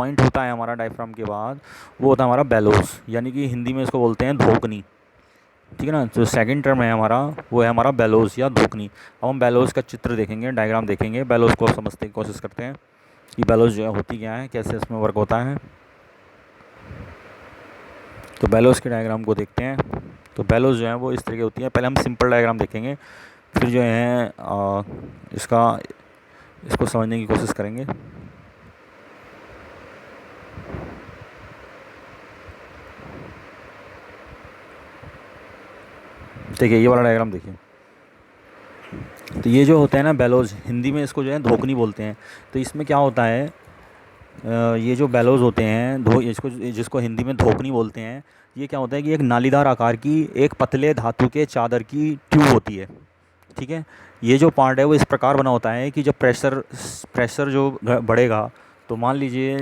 Point होता है हमारा डायफ्राम के बाद, वो होता है हमारा बेलोस, यानी कि हिंदी में इसको बोलते हैं धोकनी। ठीक है ना। जो सेकंड टर्म है हमारा, वो है हमारा बेलोस या धोकनी। अब हम बेलोस का चित्र देखेंगे, डायग्राम देखेंगे, बेलोस को समझने की कोशिश करते हैं कि बेलोस जो है होती क्या है, कैसे इसमें वर्क होता है। तो बेलोस के डायग्राम को देखते हैं। तो बेलोस जो है वो इस तरीके होती है। पहले हम सिंपल डायग्राम देखेंगे, फिर जो है इसको समझने की कोशिश करेंगे। देखिए ये वाला डायग्राम देखिए। तो ये जो होता है ना बेलोज, हिंदी में इसको जो है धोकनी बोलते हैं। तो इसमें क्या होता है, ये जो बेलोज होते हैं इसको जिसको हिंदी में धोकनी बोलते हैं, ये क्या होता है कि एक नालीदार आकार की एक पतले धातु के चादर की ट्यूब होती है। ठीक है। ये जो पार्ट है वो इस प्रकार बना होता है कि जब प्रेशर जो बढ़ेगा, तो मान लीजिए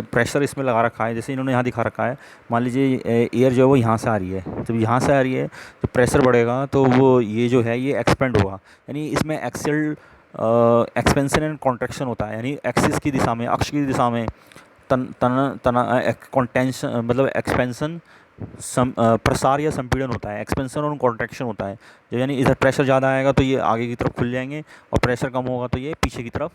प्रेशर इसमें लगा रखा है, जैसे इन्होंने यहाँ दिखा रखा है। मान लीजिए एयर जो है वो यहाँ से आ रही है, जब यहाँ से आ रही है तो प्रेशर बढ़ेगा, तो वो ये जो है ये एक्सपेंड होगा। यानी इसमें एक्सियल एक्सपेंशन एंड कॉन्ट्रैक्शन होता है, यानी एक्सिस की दिशा में, अक्ष की दिशा में कॉन्टेंशन मतलब एक्सपेंशन प्रसार या संपीड़न होता है, एक्सपेंशन और कॉन्ट्रैक्शन होता है। जब यानी इधर प्रेशर ज़्यादा आएगा तो ये आगे की तरफ खुल जाएंगे, और प्रेशर कम होगा तो ये पीछे की तरफ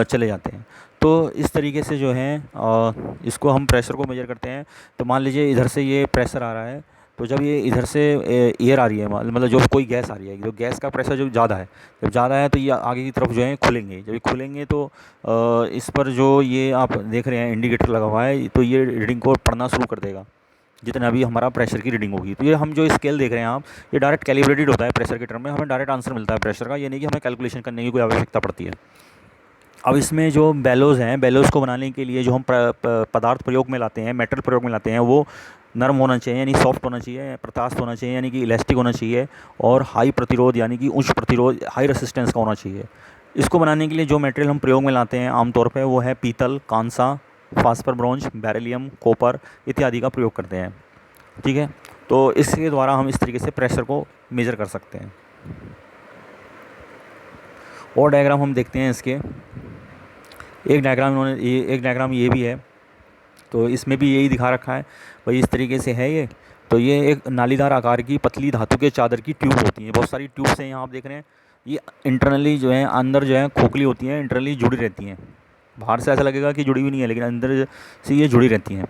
चले जाते हैं। तो इस तरीके से जो है इसको हम प्रेशर को मेजर करते हैं। तो मान लीजिए इधर से ये प्रेशर आ रहा है, तो जब ये इधर से एयर आ रही है, मतलब जो कोई गैस आ रही है, जो गैस का प्रेशर जो ज़्यादा है, जब ज़्यादा है तो ये आगे की तरफ जो है खुलेंगे। जब ये खुलेंगे तो इस पर जो ये आप देख रहे हैं इंडिकेटर लगा हुआ है, तो ये रीडिंग को पढ़ना शुरू कर देगा जितना भी हमारा प्रेशर की रीडिंग होगी। तो ये हम जो स्केल देख रहे हैं आप, ये डायरेक्ट कैलिब्रेटेड होता है प्रेशर के टर्म में, हमें डायरेक्ट आंसर मिलता है प्रेशर का, ये नहीं कि हमें कैलकुलेशन करने की कोई आवश्यकता पड़ती है। अब इसमें जो बेलोज़ हैं, बेलोज़ को बनाने के लिए जो हम पदार्थ प्रयोग में लाते हैं, मेटल प्रयोग में लाते हैं, वो नरम होना चाहिए, यानी सॉफ्ट होना चाहिए, प्रत्यास्थ होना चाहिए, यानी कि इलास्टिक होना चाहिए, और हाई प्रतिरोध यानी कि उच्च प्रतिरोध, हाई रेसिस्टेंस का होना चाहिए। इसको बनाने के लिए जो मटेरियल हम प्रयोग में लाते हैं आमतौर पर, वो है पीतल, कांसा, फास्फर ब्रोंज, बेरिलियम, कॉपर इत्यादि का प्रयोग करते हैं। ठीक है। तो इसके द्वारा हम इस तरीके से प्रेशर को मेज़र कर सकते हैं। और डायग्राम हम देखते हैं इसके। एक डायग्राम ये भी है, तो इसमें भी यही दिखा रखा है भाई, इस तरीके से है ये। तो ये एक नालीदार आकार की पतली धातु के चादर की ट्यूब होती है, बहुत सारी ट्यूब्स हैं यहाँ आप देख रहे हैं। ये इंटरनली जो है अंदर जो है खोखली होती हैं, इंटरनली जुड़ी रहती हैं। बाहर से ऐसा लगेगा कि जुड़ी हुई नहीं है, लेकिन अंदर से ये जुड़ी रहती हैं।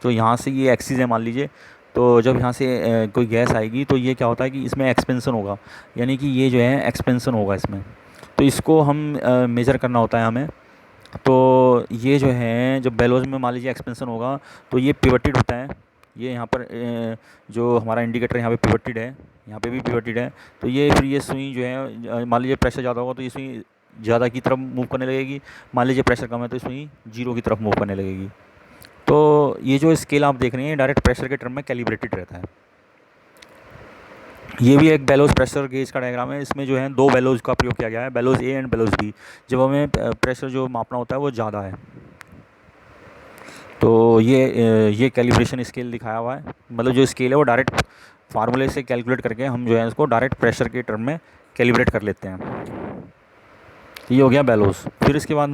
तो यहाँ से ये एक्सिस है मान लीजिए, तो जब यहाँ से कोई गैस आएगी तो ये क्या होता है कि इसमें एक्सपेंसन होगा, यानी कि ये जो है एक्सपेंसन होगा इसमें। तो इसको हम मेज़र करना होता है हमें। तो ये जो है जब बेलोज में मान लीजिए एक्सपेंसन होगा, तो ये पिवटेड होता है। ये यहाँ पर जो हमारा इंडिकेटर यहाँ पे पिवटेड है, यहाँ पे भी पिवटेड है। तो ये फिर ये सुई जो है, मान लीजिए प्रेशर ज़्यादा होगा तो ये सुई ज़्यादा की तरफ मूव करने लगेगी, मान लीजिए प्रेशर कम है तो सुई जीरो की तरफ मूव करने लगेगी। तो ये जो स्केल आप देख रहे हैं डायरेक्ट प्रेशर के टर्म में कैलिब्रेटेड रहता है। ये भी एक बेलोज प्रेशर गेज का डायग्राम है। इसमें जो है दो बेलोज का प्रयोग किया गया है, bellows A and bellows B, जब हमें प्रेशर जो मापना होता है वो ज़्यादा है। तो ये कैलिब्रेशन स्केल दिखाया हुआ है, मतलब जो स्केल है वो डायरेक्ट फार्मूले से कैलकुलेट करके हम जो है इसको डायरेक्ट प्रेशर के टर्म में कैलिब्रेट कर लेते हैं। ये हो गया बेलोज। फिर इसके बाद